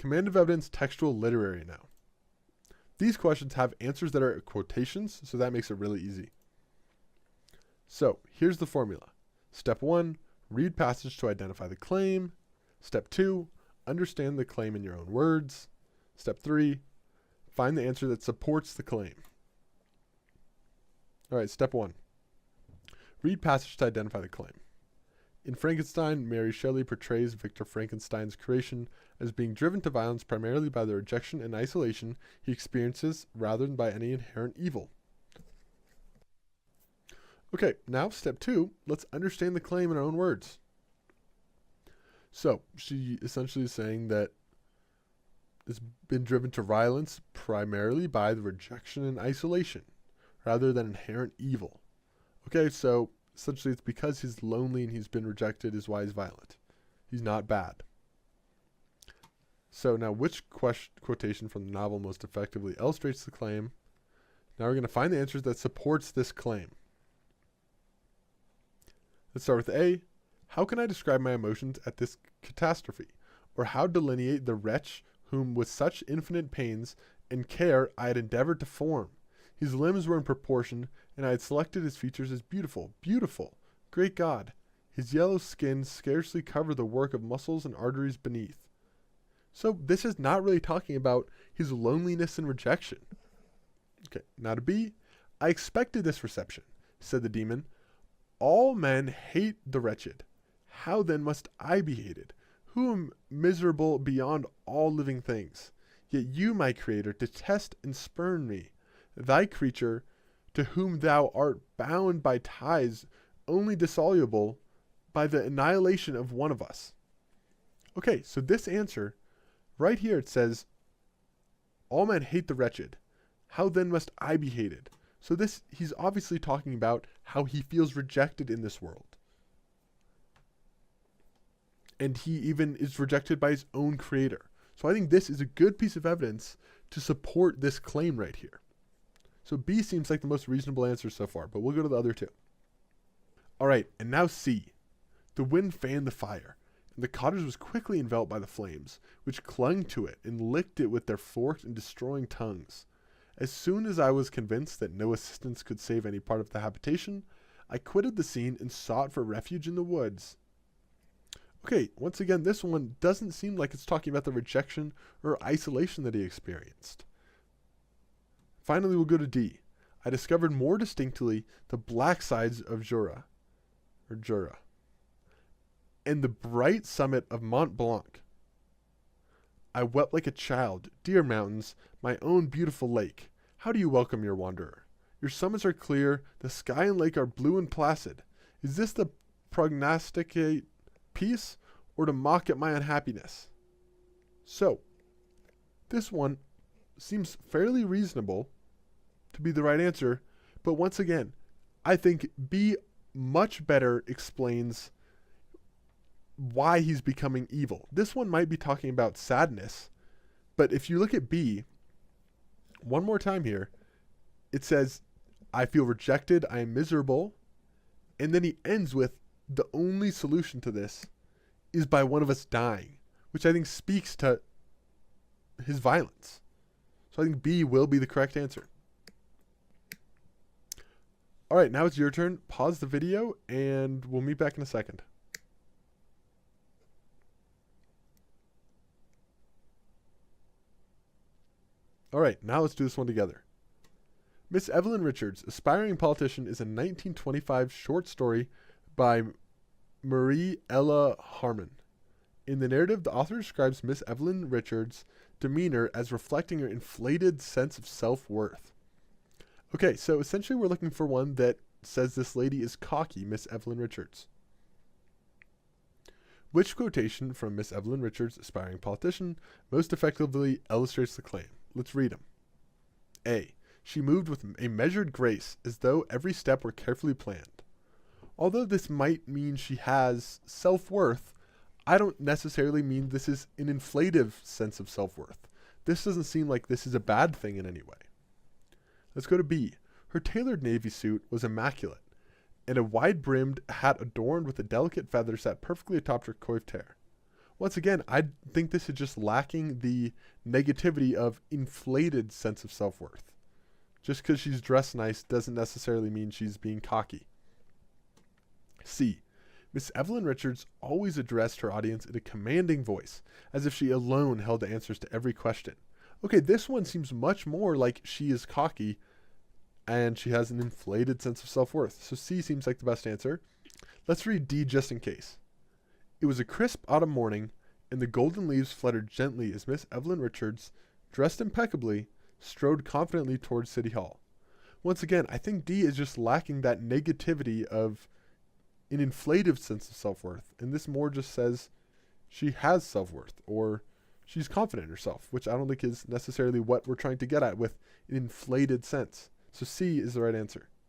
Command of evidence, textual, literary now. These questions have answers that are quotations, so that makes it really easy. So here's the formula. Step 1, read passage to identify the claim. Step 2, understand the claim in your own words. Step 3, find the answer that supports the claim. All right, step 1. Read passage to identify the claim. In Frankenstein, Mary Shelley portrays Victor Frankenstein's creation as being driven to violence primarily by the rejection and isolation he experiences rather than by any inherent evil. Okay, now step 2, let's understand the claim in our own words. So, she essentially is saying that it's been driven to violence primarily by the rejection and isolation rather than inherent evil. Okay, so essentially it's because he's lonely and he's been rejected is why he's violent. He's not bad. So now which quotation from the novel most effectively illustrates the claim? Now we're going to find the answers that supports this claim. Let's start with A. How can I describe my emotions at this catastrophe? Or how delineate the wretch whom with such infinite pains and care I had endeavored to form? His limbs were in proportion, and I had selected his features as beautiful. Beautiful! Great God! His yellow skin scarcely covered the work of muscles and arteries beneath. So this is not really talking about his loneliness and rejection. Okay, now to B. I expected this reception, said the demon. All men hate the wretched. How then must I be hated, who am miserable beyond all living things? Yet you, my Creator, detest and spurn me, thy creature, to whom thou art bound by ties only dissoluble by the annihilation of one of us. Okay, so this answer, right here it says, all men hate the wretched. How then must I be hated? So this, he's obviously talking about how he feels rejected in this world. And he even is rejected by his own creator. So I think this is a good piece of evidence to support this claim right here. So B seems like the most reasonable answer so far, but we'll go to the other two. All right, and now C. The wind fanned the fire, and the cottage was quickly enveloped by the flames, which clung to it and licked it with their forked and destroying tongues. As soon as I was convinced that no assistance could save any part of the habitation, I quitted the scene and sought for refuge in the woods. Okay, once again, this one doesn't seem like it's talking about the rejection or isolation that he experienced. Finally, we'll go to D. I discovered more distinctly the black sides of Jura, and the bright summit of Mont Blanc. I wept like a child. Dear mountains, my own beautiful lake, how do you welcome your wanderer? Your summits are clear, the sky and lake are blue and placid. Is this to prognosticate peace or to mock at my unhappiness? So, this one seems fairly reasonable to be the right answer, but once again, I think B much better explains why he's becoming evil. This one might be talking about sadness, but if you look at B, one more time here, it says, I feel rejected, I am miserable, and then he ends with, the only solution to this is by one of us dying, which I think speaks to his violence. So I think B will be the correct answer. All right, now it's your turn. Pause the video, and we'll meet back in a second. All right, now let's do this one together. Miss Evelyn Richards, Aspiring Politician, is a 1925 short story by Marie Ella Harmon. In the narrative, the author describes Miss Evelyn Richards' demeanor as reflecting her inflated sense of self-worth. Okay, so essentially we're looking for one that says this lady is cocky, Miss Evelyn Richards. Which quotation from Miss Evelyn Richards' Aspiring Politician most effectively illustrates the claim? Let's read them. A. She moved with a measured grace, as though every step were carefully planned. Although this might mean she has self-worth, I don't necessarily mean this is an inflative sense of self-worth. This doesn't seem like this is a bad thing in any way. Let's go to B. Her tailored navy suit was immaculate, and a wide-brimmed hat adorned with a delicate feather sat perfectly atop her coiffed hair. Once again, I think this is just lacking the negativity of inflated sense of self-worth. Just because she's dressed nice doesn't necessarily mean she's being cocky. C. Miss Evelyn Richards always addressed her audience in a commanding voice, as if she alone held the answers to every question. Okay, this one seems much more like she is cocky and she has an inflated sense of self-worth. So C seems like the best answer. Let's read D just in case. It was a crisp autumn morning, and the golden leaves fluttered gently as Miss Evelyn Richards, dressed impeccably, strode confidently towards City Hall. Once again, I think D is just lacking that negativity of an inflated sense of self-worth, and this more just says she has self-worth, or she's confident in herself, which I don't think is necessarily what we're trying to get at with an inflated sense. So C is the right answer.